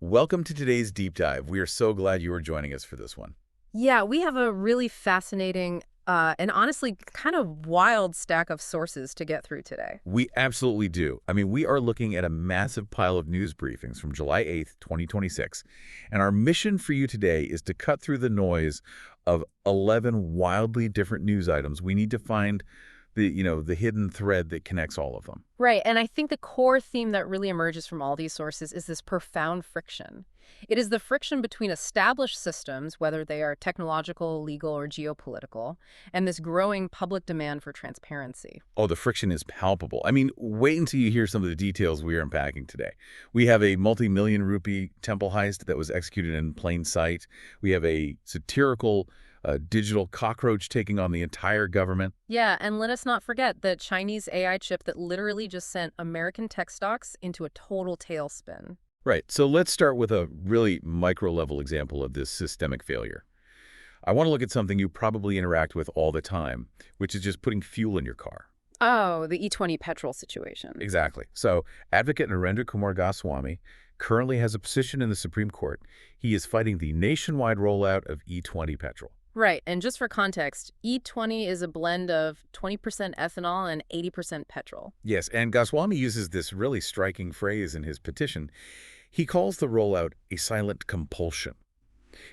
Welcome to today's deep dive. We are so glad you are joining us for this one. Yeah, we have a really fascinating and honestly kind of wild stack of sources to get through today. We absolutely do. We are looking at a massive pile of news briefings from July 8th, 2026. And our mission for you today is to cut through the noise of 11 wildly different news items. We need to find the hidden thread that connects all of them. Right, and I think the core theme that really emerges from all these sources is this profound friction. It is the friction between established systems, whether they are technological, legal, or geopolitical, and this growing public demand for transparency. Oh, the friction is palpable. Wait until you hear some of the details we are unpacking today. We have a multi-million rupee temple heist that was executed in plain sight. We have a satirical digital cockroach taking on the entire government. Yeah, and let us not forget the Chinese AI chip that literally just sent American tech stocks into a total tailspin. Right. So let's start with a really micro-level example of this systemic failure. I want to look at something you probably interact with all the time, which is just putting fuel in your car. Oh, the E20 petrol situation. Exactly. So advocate Narendra Kumar Goswami currently has a position in the Supreme Court. He is fighting the nationwide rollout of E20 petrol. Right, and just for context, E20 is a blend of 20% ethanol and 80% petrol. Yes, and Goswami uses this really striking phrase in his petition. He calls the rollout a silent compulsion.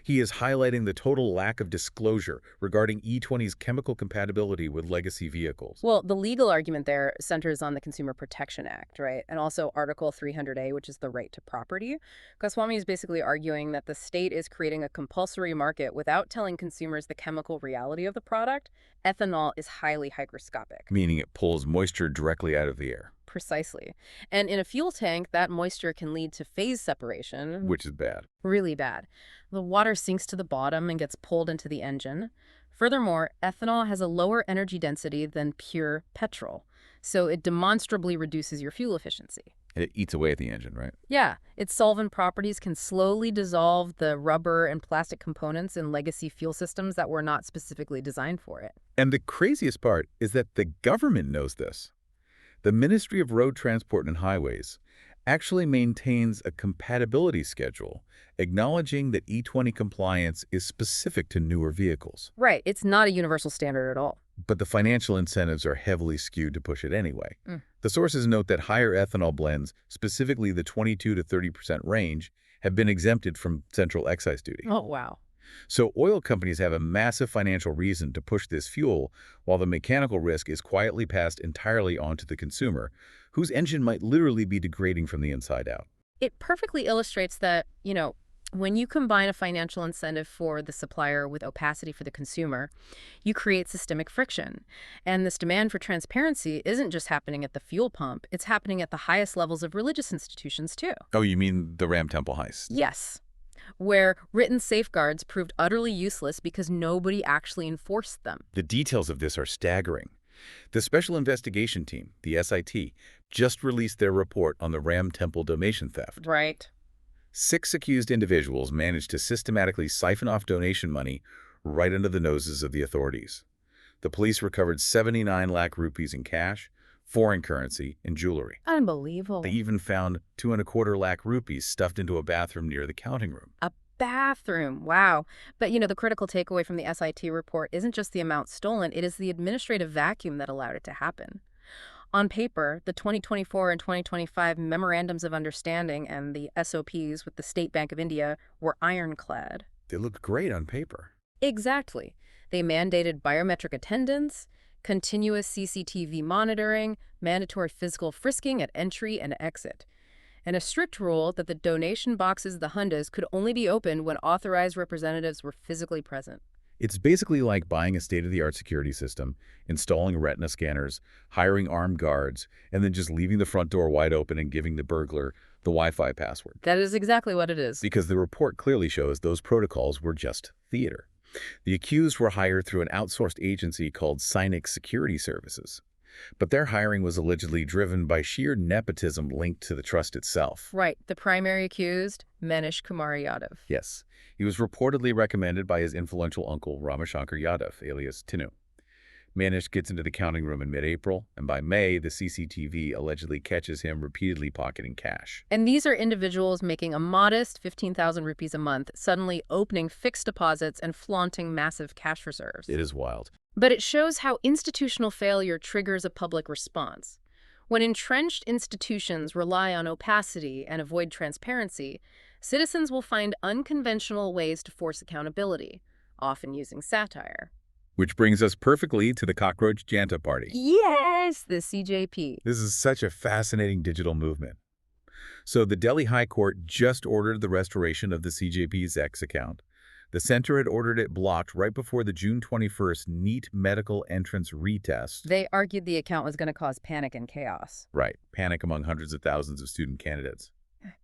He is highlighting the total lack of disclosure regarding E20's chemical compatibility with legacy vehicles. Well, the legal argument there centers on the Consumer Protection Act, right? And also Article 300A, which is the right to property. Goswami is basically arguing that the state is creating a compulsory market without telling consumers the chemical reality of the product. Ethanol is highly hygroscopic. Meaning it pulls moisture directly out of the air. Precisely. And in a fuel tank, that moisture can lead to phase separation. Which is bad. Really bad. The water sinks to the bottom and gets pulled into the engine. Furthermore, ethanol has a lower energy density than pure petrol, so it demonstrably reduces your fuel efficiency. And it eats away at the engine, right? Yeah, its solvent properties can slowly dissolve the rubber and plastic components in legacy fuel systems that were not specifically designed for it. And the craziest part is that the government knows this. The Ministry of Road Transport and Highways actually maintains a compatibility schedule, acknowledging that E20 compliance is specific to newer vehicles. Right, it's not a universal standard at all. But the financial incentives are heavily skewed to push it anyway. Mm. The sources note that higher ethanol blends, specifically the 22 to 30% range, have been exempted from central excise duty. Oh, wow. So oil companies have a massive financial reason to push this fuel, while the mechanical risk is quietly passed entirely onto the consumer, whose engine might literally be degrading from the inside out. It perfectly illustrates that, when you combine a financial incentive for the supplier with opacity for the consumer, you create systemic friction. And this demand for transparency isn't just happening at the fuel pump, it's happening at the highest levels of religious institutions, too. Oh, you mean the Ram Temple heist? Yes, where written safeguards proved utterly useless because nobody actually enforced them. The details of this are staggering. The Special Investigation Team, the SIT, just released their report on the Ram Temple donation theft. Right. 6 accused individuals managed to systematically siphon off donation money right under the noses of the authorities. The police recovered 79 lakh rupees in cash, foreign currency, and jewelry. Unbelievable. They even found 2.25 lakh rupees stuffed into a bathroom near the counting room. A bathroom. Wow. But, the critical takeaway from the SIT report isn't just the amount stolen, it is the administrative vacuum that allowed it to happen. On paper, the 2024 and 2025 Memorandums of Understanding and the SOPs with the State Bank of India were ironclad. They looked great on paper. Exactly. They mandated biometric attendance, continuous CCTV monitoring, mandatory physical frisking at entry and exit, and a strict rule that the donation boxes, the hundas, could only be opened when authorized representatives were physically present. It's basically like buying a state-of-the-art security system, installing retina scanners, hiring armed guards, and then just leaving the front door wide open and giving the burglar the Wi-Fi password. That is exactly what it is. Because the report clearly shows those protocols were just theater. The accused were hired through an outsourced agency called Sainik Security Services. But their hiring was allegedly driven by sheer nepotism linked to the trust itself. Right. The primary accused, Manish Kumar Yadav. Yes. He was reportedly recommended by his influential uncle, Ramashankar Yadav, alias Tinu. Manish gets into the counting room in mid-April, and by May, the CCTV allegedly catches him repeatedly pocketing cash. And these are individuals making a modest 15,000 rupees a month, suddenly opening fixed deposits and flaunting massive cash reserves. It is wild. But it shows how institutional failure triggers a public response. When entrenched institutions rely on opacity and avoid transparency, citizens will find unconventional ways to force accountability, often using satire. Which brings us perfectly to the Cockroach Janta Party. Yes, the CJP. This is such a fascinating digital movement. So the Delhi High Court just ordered the restoration of the CJP's X account. The center had ordered it blocked right before the June 21st NEET medical entrance retest. They argued the account was going to cause panic and chaos. Right, panic among hundreds of thousands of student candidates.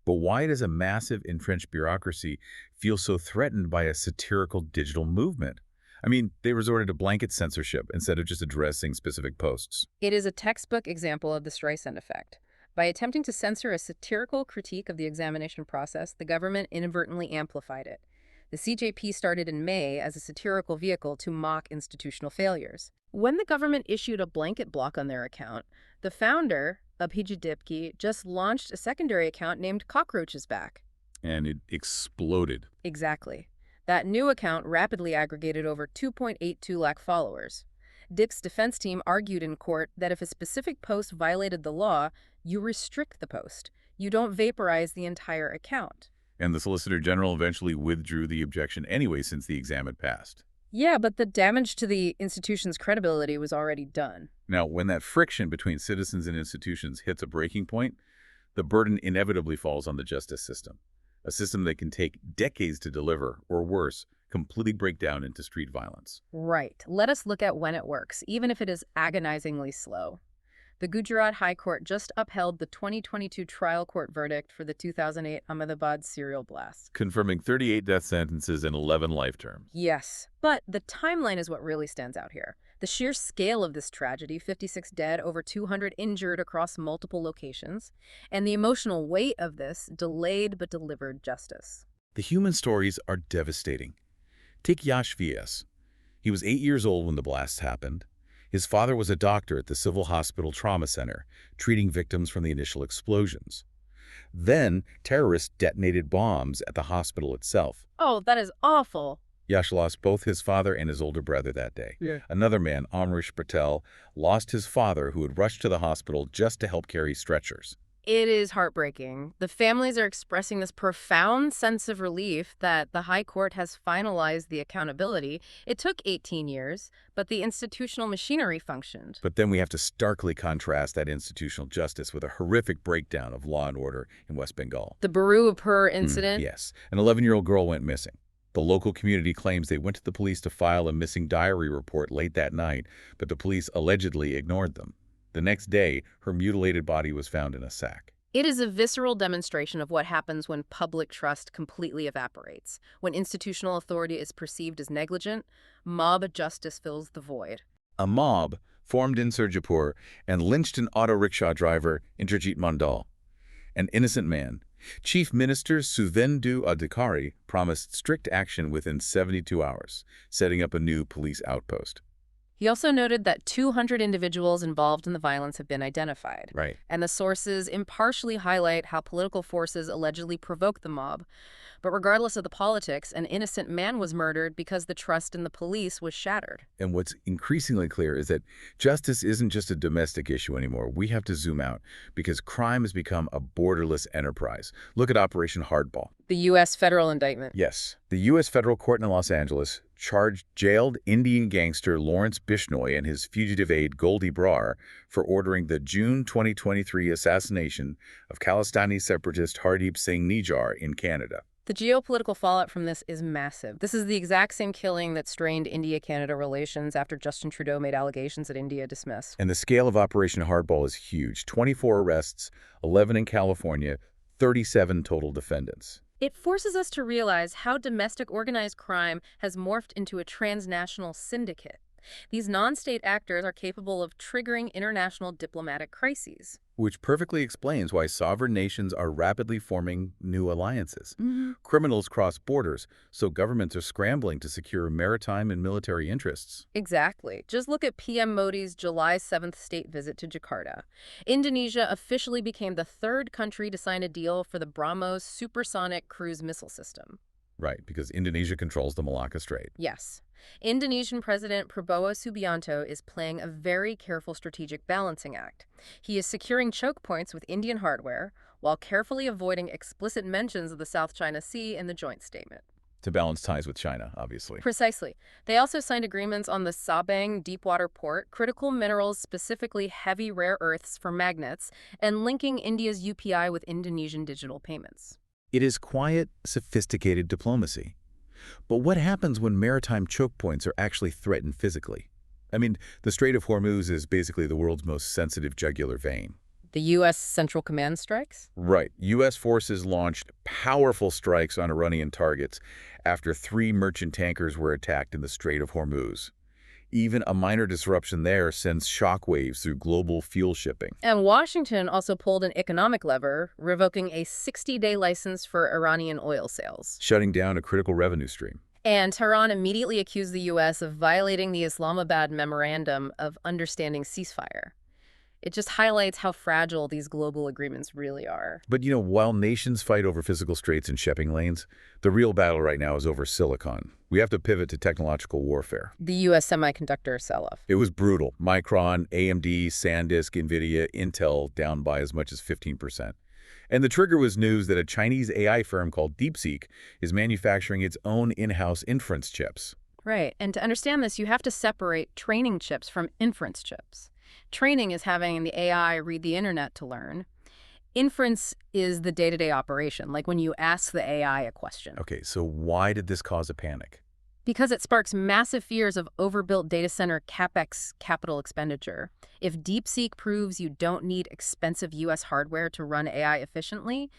But why does a massive entrenched bureaucracy feel so threatened by a satirical digital movement? I mean, they resorted to blanket censorship instead of just addressing specific posts. It is a textbook example of the Streisand effect. By attempting to censor a satirical critique of the examination process, the government inadvertently amplified it. The CJP started in May as a satirical vehicle to mock institutional failures. When the government issued a blanket block on their account, the founder, Abhijit Dipke, just launched a secondary account named Cockroaches Back. And it exploded. Exactly. That new account rapidly aggregated over 2.82 lakh followers. Dipke's defense team argued in court that if a specific post violated the law, you restrict the post. You don't vaporize the entire account. And the Solicitor General eventually withdrew the objection anyway since the exam had passed. Yeah, but the damage to the institution's credibility was already done. Now, when that friction between citizens and institutions hits a breaking point, the burden inevitably falls on the justice system, a system that can take decades to deliver, or worse, completely break down into street violence. Right. Let us look at when it works, even if it is agonizingly slow. The Gujarat High Court just upheld the 2022 trial court verdict for the 2008 Ahmedabad serial blast, confirming 38 death sentences and 11 life terms. Yes, but the timeline is what really stands out here. The sheer scale of this tragedy, 56 dead, over 200 injured across multiple locations, and the emotional weight of this delayed but delivered justice. The human stories are devastating. Take Yash V.S. He was 8 years old when the blast happened. His father was a doctor at the Civil Hospital Trauma Center, treating victims from the initial explosions. Then, terrorists detonated bombs at the hospital itself. Oh, that is awful. Yash lost both his father and his older brother that day. Yeah. Another man, Amrish Patel, lost his father, who had rushed to the hospital just to help carry stretchers. It is heartbreaking. The families are expressing this profound sense of relief that the High Court has finalized the accountability. It took 18 years, but the institutional machinery functioned. But then we have to starkly contrast that institutional justice with a horrific breakdown of law and order in West Bengal. The Baruipur incident? Yes. An 11-year-old girl went missing. The local community claims they went to the police to file a missing diary report late that night, but the police allegedly ignored them. The next day, her mutilated body was found in a sack. It is a visceral demonstration of what happens when public trust completely evaporates. When institutional authority is perceived as negligent, mob justice fills the void. A mob formed in Surjapur and lynched an auto rickshaw driver, Indrajit Mandal, an innocent man. Chief Minister Suvendu Adhikari promised strict action within 72 hours, setting up a new police outpost. He also noted that 200 individuals involved in the violence have been identified. Right. And the sources impartially highlight how political forces allegedly provoked the mob. But regardless of the politics, an innocent man was murdered because the trust in the police was shattered. And what's increasingly clear is that justice isn't just a domestic issue anymore. We have to zoom out because crime has become a borderless enterprise. Look at Operation Hardball. The U.S. federal indictment. Yes. The U.S. federal court in Los Angeles charged jailed Indian gangster Lawrence Bishnoi and his fugitive aide Goldie Brar for ordering the June 2023 assassination of Khalistani separatist Hardeep Singh Nijjar in Canada. The geopolitical fallout from this is massive. This is the exact same killing that strained India-Canada relations after Justin Trudeau made allegations that India dismissed. And the scale of Operation Hardball is huge. 24 arrests, 11 in California, 37 total defendants. It forces us to realize how domestic organized crime has morphed into a transnational syndicate. These non-state actors are capable of triggering international diplomatic crises. Which perfectly explains why sovereign nations are rapidly forming new alliances. Hmm. Criminals cross borders, so governments are scrambling to secure maritime and military interests. Exactly. Just look at PM Modi's July 7th state visit to Jakarta. Indonesia officially became the third country to sign a deal for the BrahMos supersonic cruise missile system. Right, because Indonesia controls the Malacca Strait. Yes. Indonesian President Prabowo Subianto is playing a very careful strategic balancing act. He is securing choke points with Indian hardware while carefully avoiding explicit mentions of the South China Sea in the joint statement. To balance ties with China, obviously. Precisely. They also signed agreements on the Sabang deepwater port, critical minerals, specifically heavy rare earths for magnets, and linking India's UPI with Indonesian digital payments. It is quiet, sophisticated diplomacy. But what happens when maritime choke points are actually threatened physically? I mean, the Strait of Hormuz is basically the world's most sensitive jugular vein. The U.S. Central Command strikes? Right. U.S. forces launched powerful strikes on Iranian targets after 3 merchant tankers were attacked in the Strait of Hormuz. Even a minor disruption there sends shockwaves through global fuel shipping. And Washington also pulled an economic lever, revoking a 60-day license for Iranian oil sales. Shutting down a critical revenue stream. And Tehran immediately accused the U.S. of violating the Islamabad Memorandum of Understanding ceasefire. It just highlights how fragile these global agreements really are. But while nations fight over physical straits and shipping lanes, the real battle right now is over silicon. We have to pivot to technological warfare. The U.S. semiconductor sell-off. It was brutal. Micron, AMD, SanDisk, NVIDIA, Intel down by as much as 15%. And the trigger was news that a Chinese AI firm called DeepSeek is manufacturing its own in-house inference chips. Right. And to understand this, you have to separate training chips from inference chips. Training is having the AI read the internet to learn. Inference is the day-to-day operation, like when you ask the AI a question. Okay, so why did this cause a panic? Because it sparks massive fears of overbuilt data center CapEx, capital expenditure. If DeepSeek proves you don't need expensive U.S. hardware to run AI efficiently,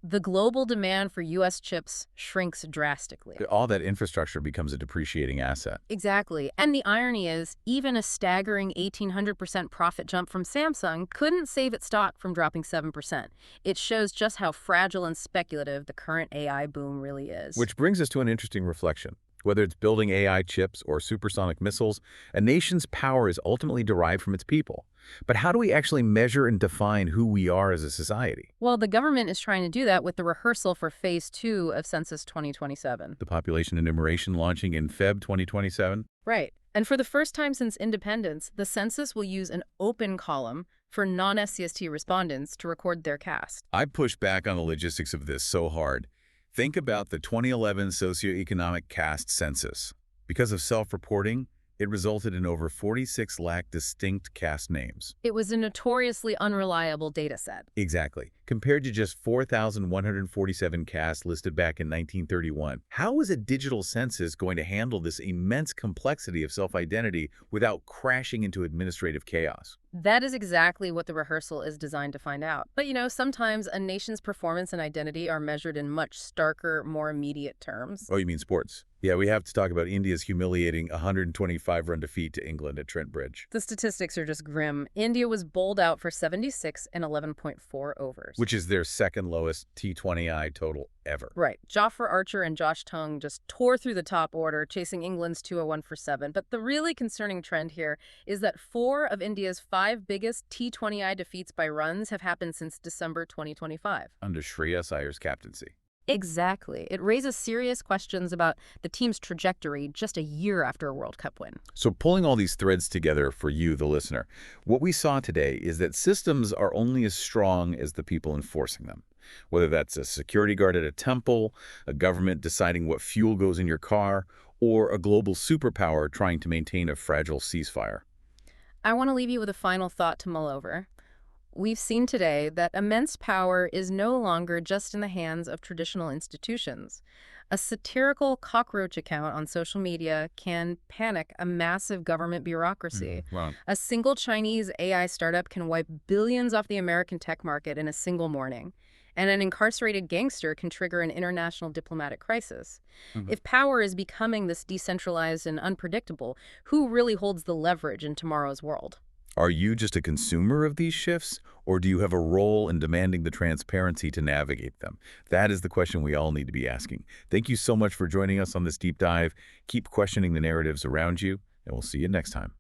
the global demand for U.S. chips shrinks drastically. All that infrastructure becomes a depreciating asset. Exactly. And the irony is, even a staggering 1,800% profit jump from Samsung couldn't save its stock from dropping 7%. It shows just how fragile and speculative the current AI boom really is. Which brings us to an interesting reflection. Whether it's building AI chips or supersonic missiles, a nation's power is ultimately derived from its people. But how do we actually measure and define who we are as a society? Well, the government is trying to do that with the rehearsal for Phase 2 of Census 2027. The population enumeration launching in Feb 2027? Right. And for the first time since independence, the census will use an open column for non-SCST respondents to record their caste. I push back on the logistics of this so hard. Think about the 2011 socioeconomic caste census. Because of self-reporting, it resulted in over 46 lakh distinct caste names. It was a notoriously unreliable data set. Exactly. Compared to just 4,147 castes listed back in 1931. How is a digital census going to handle this immense complexity of self-identity without crashing into administrative chaos? That is exactly what the rehearsal is designed to find out. But sometimes a nation's performance and identity are measured in much starker, more immediate terms. Oh, you mean sports? Yeah, we have to talk about India's humiliating 125-run defeat to England at Trent Bridge. The statistics are just grim. India was bowled out for 76 and 11.4 overs. Which is their second lowest T20I total ever. Right. Jofra Archer and Josh Tongue just tore through the top order, chasing England's 201 for 7. But the really concerning trend here is that 4 of India's 5 biggest T20I defeats by runs have happened since December 2025. Under Shreyas Iyer's captaincy. Exactly. It raises serious questions about the team's trajectory just a year after a World Cup win. So pulling all these threads together for you, the listener, what we saw today is that systems are only as strong as the people enforcing them. Whether that's a security guard at a temple, a government deciding what fuel goes in your car, or a global superpower trying to maintain a fragile ceasefire. I want to leave you with a final thought to mull over. We've seen today that immense power is no longer just in the hands of traditional institutions. A satirical cockroach account on social media can panic a massive government bureaucracy. Wow. A single Chinese AI startup can wipe billions off the American tech market in a single morning. And an incarcerated gangster can trigger an international diplomatic crisis. Mhm. If power is becoming this decentralized and unpredictable, who really holds the leverage in tomorrow's world? Are you just a consumer of these shifts, or do you have a role in demanding the transparency to navigate them? That is the question we all need to be asking. Thank you so much for joining us on this deep dive. Keep questioning the narratives around you, and we'll see you next time.